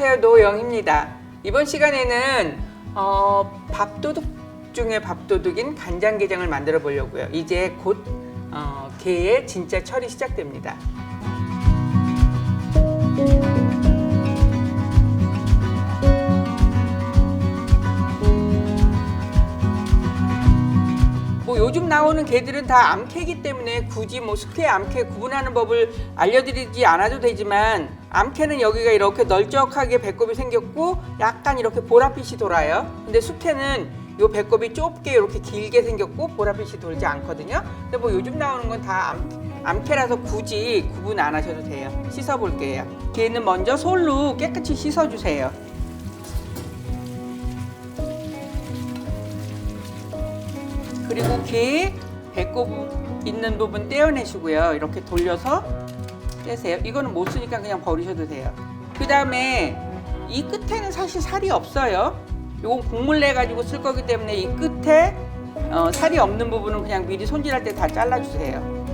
안녕하세요, 노영입니다. 이번 시간에는 밥도둑 중에 밥도둑인 간장게장을 만들어 보려고요. 이제 곧 게의 진짜 철이 시작됩니다. 요즘 나오는 게들은 다 암캐이기 때문에 굳이 숙회, 암캐 구분하는 법을 알려드리지 않아도 되지만, 암캐는 여기가 이렇게 널쩍하게 배꼽이 생겼고 약간 이렇게 보랏빛이 돌아요. 근데 숙회는 요 배꼽이 좁게 이렇게 길게 생겼고 보랏빛이 돌지 않거든요. 근데 요즘 나오는 건 다 암캐라서 굳이 구분 안 하셔도 돼요. 씻어 볼게요. 게는 먼저 솔로 깨끗이 씻어 주세요. 그리고 게 배꼽 있는 부분 떼어내시고요. 이렇게 돌려서 떼세요. 이거는 못 쓰니까 그냥 버리셔도 돼요. 그 다음에 이 끝에는 사실 살이 없어요. 이건 국물 내 가지고 쓸 거기 때문에 이 끝에 살이 없는 부분은 그냥 미리 손질할 때 다 잘라주세요.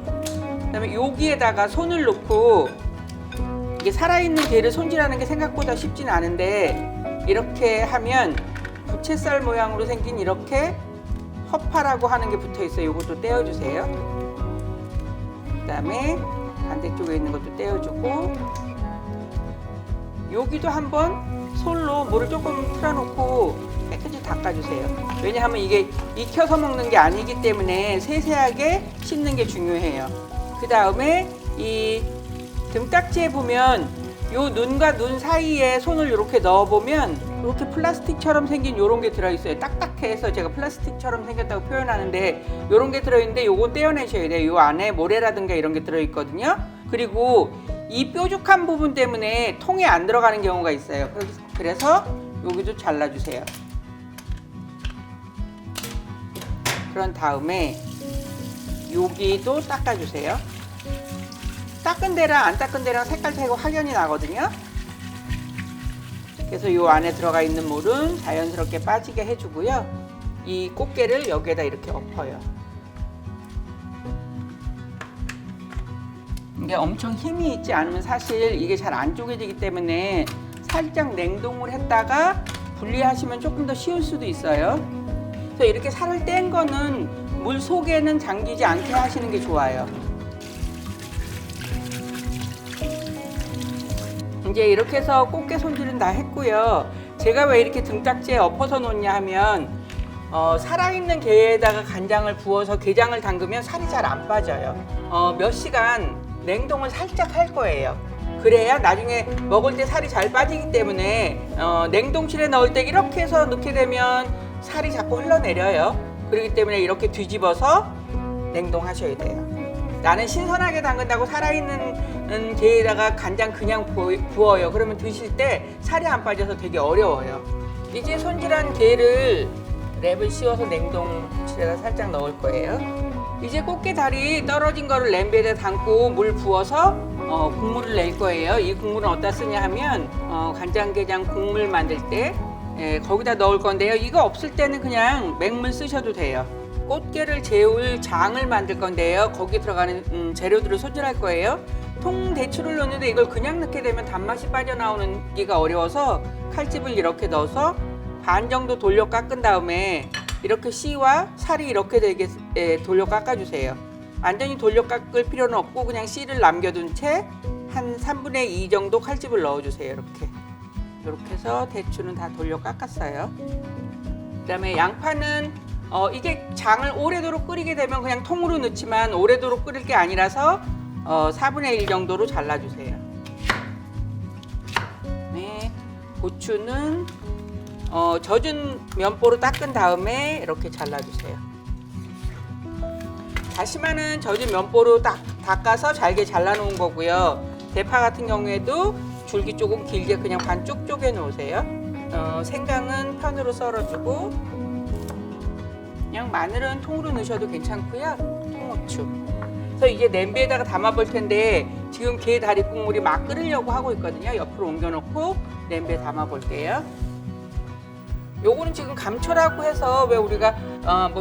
그 다음에 여기에다가 손을 놓고, 이게 살아있는 게를 손질하는 게 생각보다 쉽진 않은데, 이렇게 하면 부채살 모양으로 생긴 이렇게 허파라고 하는 게 붙어 있어요. 이것도 떼어주세요. 그 다음에 반대쪽에 있는 것도 떼어주고, 여기도 한번 솔로 물을 조금 틀어놓고 깨끗이 닦아주세요. 왜냐하면 이게 익혀서 먹는 게 아니기 때문에 세세하게 씻는 게 중요해요. 그 다음에 이 등딱지에 보면 요 눈과 눈 사이에 손을 이렇게 넣어보면 이렇게 플라스틱처럼 생긴 요런 게 들어있어요. 딱딱해서 제가 플라스틱처럼 생겼다고 표현하는데, 요런 게 들어있는데 요건 떼어내셔야 돼요. 요 안에 모래라든가 이런 게 들어있거든요. 그리고 이 뾰족한 부분 때문에 통에 안 들어가는 경우가 있어요. 그래서 여기도 잘라주세요. 그런 다음에 여기도 닦아주세요. 닦은 데랑 안 닦은 데랑 색깔 차이가 확연히 나거든요. 그래서 이 안에 들어가 있는 물은 자연스럽게 빠지게 해주고요. 이 꽃게를 여기에다 이렇게 엎어요. 이게 엄청 힘이 있지 않으면 사실 이게 잘 안 쪼개지기 때문에 살짝 냉동을 했다가 분리하시면 조금 더 쉬울 수도 있어요. 그래서 이렇게 살을 뗀 거는 물 속에는 잠기지 않게 하시는 게 좋아요. 이제 이렇게 해서 꽃게 손질은 다 했고요. 제가 왜 이렇게 등딱지에 엎어서 놓냐 하면, 살아있는 게에다가 간장을 부어서 게장을 담그면 살이 잘 안 빠져요. 몇 시간 냉동을 살짝 할 거예요. 그래야 나중에 먹을 때 살이 잘 빠지기 때문에 냉동실에 넣을 때 이렇게 해서 넣게 되면 살이 자꾸 흘러내려요. 그렇기 때문에 이렇게 뒤집어서 냉동하셔야 돼요. 나는 신선하게 담근다고 살아있는 게에다가 간장 그냥 부어요. 그러면 드실 때 살이 안 빠져서 되게 어려워요. 이제 손질한 게를 랩을 씌워서 냉동실에다 살짝 넣을 거예요. 이제 꽃게 다리 떨어진 거를 냄비에다 담고 물 부어서 국물을 낼 거예요. 이 국물은 어디다 쓰냐 하면 간장게장 국물 만들 때 거기다 넣을 건데요. 이거 없을 때는 그냥 맹물 쓰셔도 돼요. 꽃게를 재울 장을 만들 건데요. 거기 들어가는 재료들을 손질할 거예요. 통대추를 넣는데 이걸 그냥 넣게 되면 단맛이 빠져나오기가 어려워서 칼집을 이렇게 넣어서 반 정도 돌려 깎은 다음에 이렇게 씨와 살이 이렇게 되게 돌려 깎아주세요. 완전히 돌려 깎을 필요는 없고 그냥 씨를 남겨둔 채 한 3분의 2 정도 칼집을 넣어주세요. 이렇게 해서 대추는 다 돌려 깎았어요. 그 다음에 양파는 이게 장을 오래도록 끓이게 되면 그냥 통으로 넣지만 오래도록 끓일 게 아니라서 4분의 1 정도로 잘라주세요. 네, 고추는 젖은 면보로 닦은 다음에 이렇게 잘라주세요. 다시마는 젖은 면보로 닦아서 잘게 잘라놓은 거고요. 대파 같은 경우에도 줄기 조금 길게 그냥 반쪽 쪼개 놓으세요. 생강은 편으로 썰어주고, 그냥 마늘은 통으로 넣으셔도 괜찮고요. 통후추. 그래서 이제 냄비에다가 담아 볼 텐데 지금 게 다리 국물이 막 끓으려고 하고 있거든요. 옆으로 옮겨놓고 냄비에 담아 볼게요. 요거는 지금 감초라고 해서 왜 우리가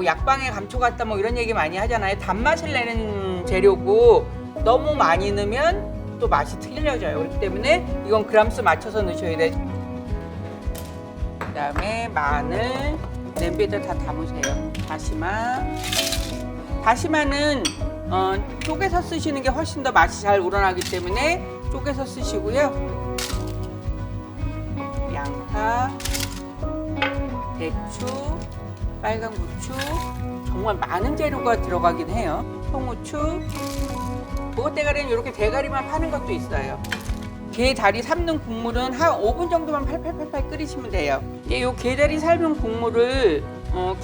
약방에 감초 같다 이런 얘기 많이 하잖아요. 단맛을 내는 재료고 너무 많이 넣으면 또 맛이 틀려져요. 그렇기 때문에 이건 그람수 맞춰서 넣으셔야 돼요. 그다음에 마늘 냄비에다 다 담으세요. 다시마는 쪼개서 쓰시는 게 훨씬 더 맛이 잘 우러나기 때문에 쪼개서 쓰시고요. 양파, 대추, 빨간 고추, 정말 많은 재료가 들어가긴 해요. 통후추, 북어대가리는 이렇게 대가리만 파는 것도 있어요. 게 다리 삶는 국물은 한 5분 정도만 팔팔팔팔 끓이시면 돼요. 이 게다리 삶은 국물을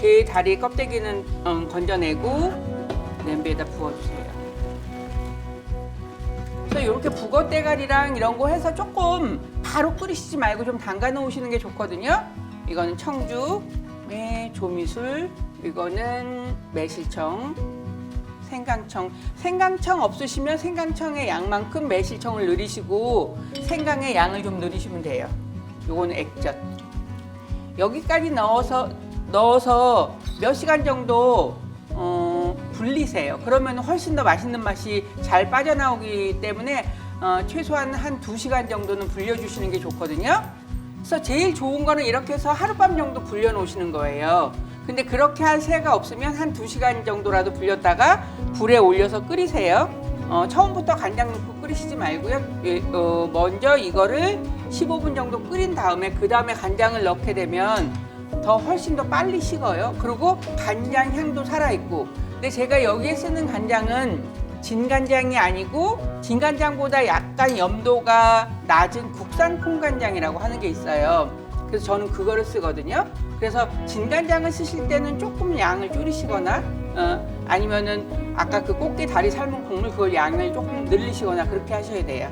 게 다리 껍데기는 건져내고 냄비에다 부어주세요. 그래서 이렇게 북어대가리랑 이런 거 해서 조금 바로 끓이시지 말고 좀 담가 놓으시는 게 좋거든요. 이거는 청주의 조미술, 이거는 매실청, 생강청 없으시면 생강청의 양만큼 매실청을 넣으시고 생강의 양을 좀 넣으시면 돼요. 요거는 액젓. 여기까지 넣어서 몇 시간 정도 불리세요. 그러면 훨씬 더 맛있는 맛이 잘 빠져나오기 때문에 최소한 한 2시간 정도는 불려주시는 게 좋거든요. 그래서 제일 좋은 거는 이렇게 해서 하룻밤 정도 불려 놓으시는 거예요. 근데 그렇게 할 새가 없으면 한 2시간 정도라도 불렸다가 불에 올려서 끓이세요. 처음부터 간장 넣고 끓이시지 말고요. 먼저 이거를 15분 정도 끓인 다음에 그 다음에 간장을 넣게 되면 더 훨씬 더 빨리 식어요. 그리고 간장 향도 살아있고. 근데 제가 여기에 쓰는 간장은 진간장이 아니고 진간장보다 약간 염도가 낮은 국산 콩간장이라고 하는 게 있어요. 그래서 저는 그거를 쓰거든요. 그래서 진간장을 쓰실 때는 조금 양을 줄이시거나 아니면은 아까 그 꽃게 다리 삶은 국물 그걸 양을 조금 늘리시거나 그렇게 하셔야 돼요.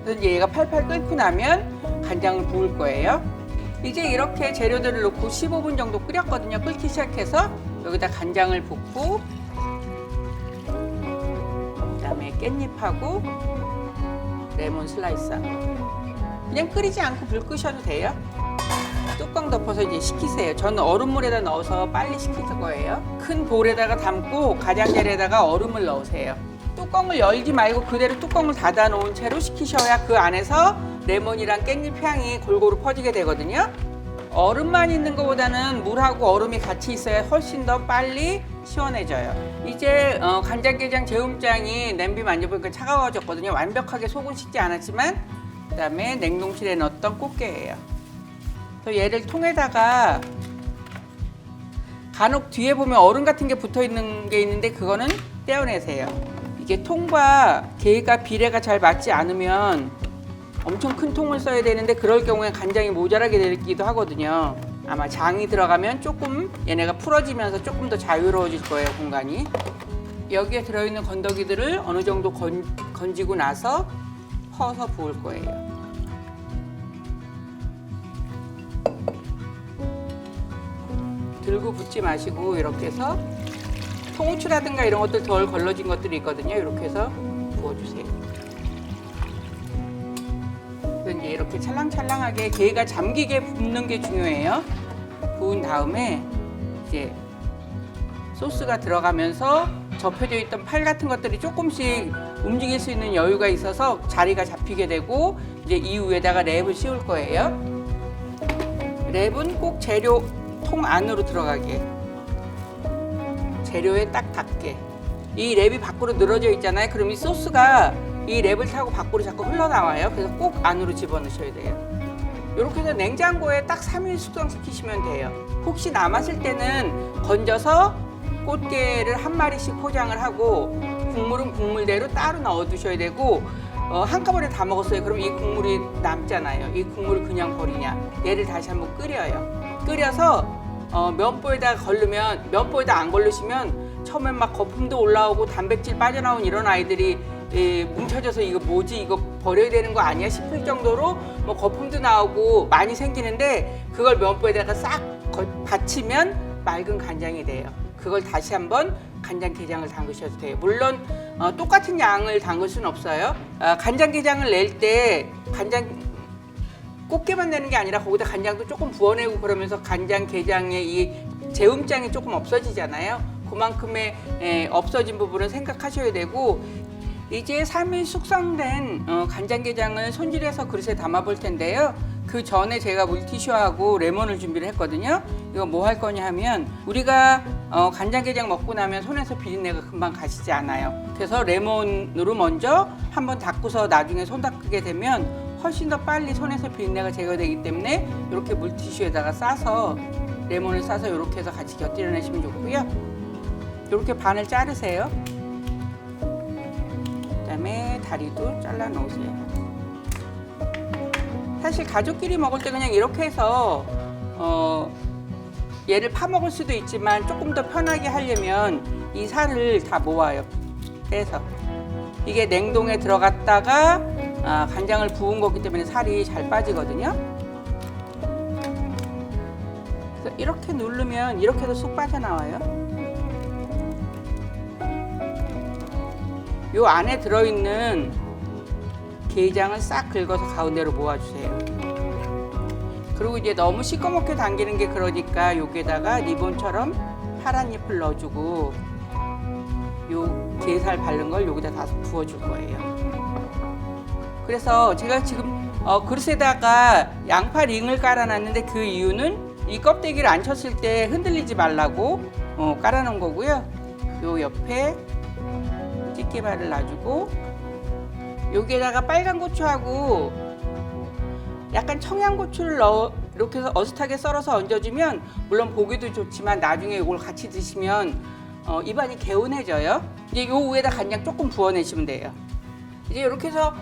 그래서 이제 얘가 팔팔 끓고 나면 간장을 부을 거예요. 이제 이렇게 재료들을 넣고 15분 정도 끓였거든요. 끓기 시작해서 여기다 간장을 붓고 그다음에 깻잎하고 레몬 슬라이스한 거 그냥 끓이지 않고 불 끄셔도 돼요. 뚜껑 덮어서 이제 식히세요. 저는 얼음물에다 넣어서 빨리 식힐 거예요. 큰 볼에다가 담고 가장자리에다가 얼음을 넣으세요. 뚜껑을 열지 말고 그대로 뚜껑을 닫아 놓은 채로 식히셔야 그 안에서 레몬이랑 깻잎 향이 골고루 퍼지게 되거든요. 얼음만 있는 것보다는 물하고 얼음이 같이 있어야 훨씬 더 빨리 시원해져요. 이제 간장게장 재움장이 냄비 만져보니까 차가워졌거든요. 완벽하게 속은 식지 않았지만 그다음에 냉동실에 넣었던 꽃게예요. 그래서 얘를 통에다가 간혹 뒤에 보면 얼음 같은 게 붙어 있는 게 있는데 그거는 떼어내세요. 이게 통과 게가 비례가 잘 맞지 않으면 엄청 큰 통을 써야 되는데 그럴 경우에 간장이 모자라게 되기도 하거든요. 아마 장이 들어가면 조금 얘네가 풀어지면서 조금 더 자유로워질 거예요, 공간이. 여기에 들어있는 건더기들을 어느 정도 건지고 나서 퍼서 부을 거예요. 들고 붓지 마시고 이렇게 해서 통후추라든가 이런 것들 덜 걸러진 것들이 있거든요. 이렇게 해서 부어주세요. 그래서 이제 이렇게 찰랑찰랑하게 게가 잠기게 붓는 게 중요해요. 부은 다음에 이제 소스가 들어가면서 접혀져 있던 팔 같은 것들이 조금씩 움직일 수 있는 여유가 있어서 자리가 잡히게 되고 이제 이후에다가 랩을 씌울 거예요. 랩은 꼭 재료 통 안으로 들어가게, 재료에 딱 닿게. 이 랩이 밖으로 늘어져 있잖아요. 그럼 이 소스가 이 랩을 타고 밖으로 자꾸 흘러나와요. 그래서 꼭 안으로 집어넣으셔야 돼요. 이렇게 해서 냉장고에 딱 3일 숙성시키시면 돼요. 혹시 남았을 때는 건져서 꽃게를 한 마리씩 포장을 하고 국물은 국물대로 따로 넣어두셔야 되고 한꺼번에 다 먹었어요. 그럼 이 국물이 남잖아요. 이 국물을 그냥 버리냐. 얘를 다시 한번 끓여요. 끓여서 면보에다 걸르면, 면보에다 안 걸르시면 처음엔 막 거품도 올라오고 단백질 빠져나온 이런 아이들이 뭉쳐져서 이거 뭐지, 이거 버려야 되는 거 아니야 싶을 정도로 뭐 거품도 나오고 많이 생기는데 그걸 면보에다가 싹 받치면 맑은 간장이 돼요. 그걸 다시 한번 간장게장을 담그셔도 돼요. 물론 똑같은 양을 담글 수는 없어요. 간장게장을 낼 때 꽃게만 내는 게 아니라 거기다 간장도 조금 부어내고 그러면서 간장게장의 이 재움장이 조금 없어지잖아요. 그만큼의 없어진 부분은 생각하셔야 되고 이제 3일 숙성된 간장게장을 손질해서 그릇에 담아 볼 텐데요. 그 전에 제가 물티슈하고 레몬을 준비를 했거든요. 이거 뭐 할 거냐 하면 우리가 간장게장 먹고 나면 손에서 비린내가 금방 가시지 않아요. 그래서 레몬으로 먼저 한번 닦고서 나중에 손 닦게 되면 훨씬 더 빨리 손에서 비린내가 제거되기 때문에 이렇게 물티슈에다가 싸서 레몬을 싸서 이렇게 해서 같이 곁들여내시면 좋고요. 이렇게 반을 자르세요. 그다음에 다리도 잘라 놓으세요. 사실 가족끼리 먹을 때 그냥 이렇게 해서 얘를 파 먹을 수도 있지만 조금 더 편하게 하려면 이 살을 다 모아요. 빼서 이게 냉동에 들어갔다가 간장을 부은 거기 때문에 살이 잘 빠지거든요. 그래서 이렇게 누르면 이렇게도 쑥 빠져나와요. 요 안에 들어있는 게장을 싹 긁어서 가운데로 모아주세요. 그리고 이제 너무 시꺼멓게 당기는 게 그러니까 여기에다가 리본처럼 파란 잎을 넣어주고 요 게살 바른 걸 여기다 다 부어줄 거예요. 그래서 제가 지금 그릇에다가 양파 링을 깔아놨는데 그 이유는 이 껍데기를 안 쳤을 때 흔들리지 말라고 깔아놓은 거고요. 요 옆에 찌개발을 놔주고 여기에다가 빨간 고추하고 약간 청양고추를 넣어 이렇게 해서 어슷하게 썰어서 얹어주면 물론 보기도 좋지만 나중에 이걸 같이 드시면 입안이 개운해져요. 이제 요 위에다 간장 조금 부어내시면 돼요. 이제 이렇게 해서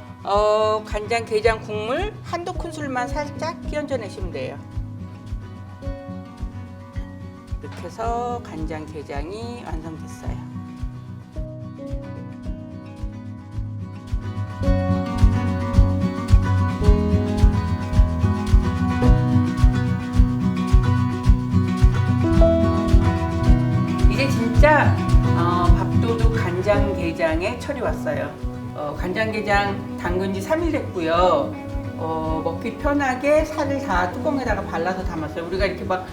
간장 게장 국물 한두 큰술만 살짝 끼얹어 내시면 돼요. 이렇게 해서 간장 게장이 완성됐어요. 이제 진짜 밥도둑 간장게장의 철이 왔어요. 간장게장 담근 지 3일 됐고요. 먹기 편하게 살을 다 뚜껑에다가 발라서 담았어요. 우리가 이렇게 막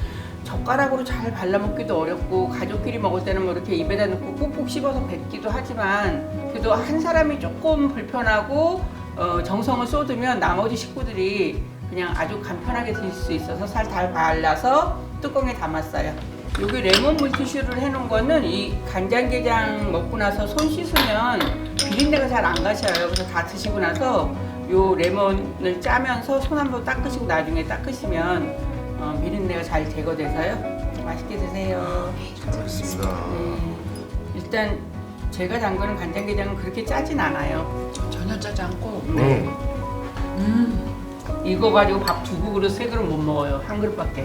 젓가락으로 잘 발라 먹기도 어렵고 가족끼리 먹을 때는 뭐 이렇게 입에다 넣고 꾹꾹 씹어서 뱉기도 하지만 그래도 한 사람이 조금 불편하고 정성을 쏟으면 나머지 식구들이 그냥 아주 간편하게 드실 수 있어서 살 잘 발라서 뚜껑에 담았어요. 여기 레몬 물티슈를 해놓은 거는 이 간장게장 먹고 나서 손 씻으면 비린내가 잘 안 가셔요. 그래서 다 드시고 나서 요 레몬을 짜면서 손 한번 닦으시고 나중에 닦으시면 비린내가 잘 제거돼서요. 맛있게 드세요. 잘 먹겠습니다. 네. 일단 제가 담그는 간장게장은 그렇게 짜진 않아요. 전혀 짜지 않고. 네. 이거 가지고 밥 2그릇, 3그릇 못 먹어요. 한 그릇밖에.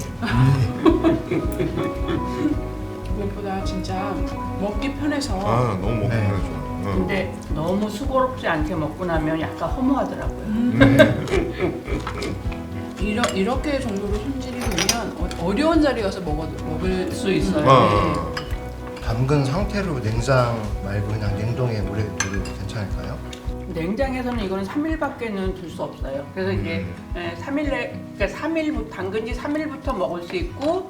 무엇보다 진짜 먹기 편해서. 너무 먹기 네. 편해져. 근데 너무 수고롭지 않게 먹고 나면 약간 허무하더라고요. 이렇게 정도로 손질이 되면 어려운 자리 가서 먹을 수 있어요. 네. 담근 상태로 냉장 말고 그냥 냉동에 물에 둬도 괜찮을까요? 냉장에서는 이거는 3일밖에는 둘 수 없어요. 그래서 이제 3일 담근 지 3일부터 먹을 수 있고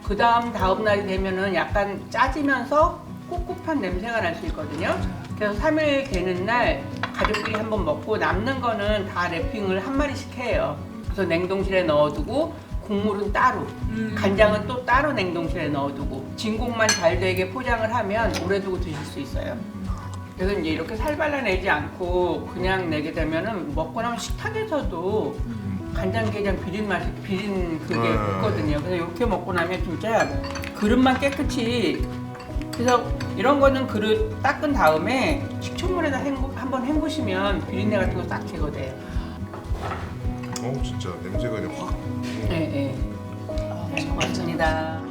그 다음 날이 되면은 약간 짜지면서 꿉꿉한 냄새가 날 수 있거든요. 그래서 3일 되는 날 가족끼리 한번 먹고 남는 거는 다 랩핑을 한 마리씩 해요. 그래서 냉동실에 넣어두고 국물은 따로, 간장은 또 따로 냉동실에 넣어두고 진공만 잘 되게 포장을 하면 오래 두고 드실 수 있어요. 그래서 이제 이렇게 살 발라내지 않고 그냥 내게 되면은 먹고 나면 식탁에서도 간장게장 비린 그게 있거든요. 그래서 이렇게 먹고 나면 진짜 그릇만 깨끗이 그래서 이런 거는 그릇 닦은 다음에 식초물에다 한번 헹구시면 비린내 같은 거 싹 제거돼요. 진짜 냄새가 그냥 확. 네, 네. 고맙습니다.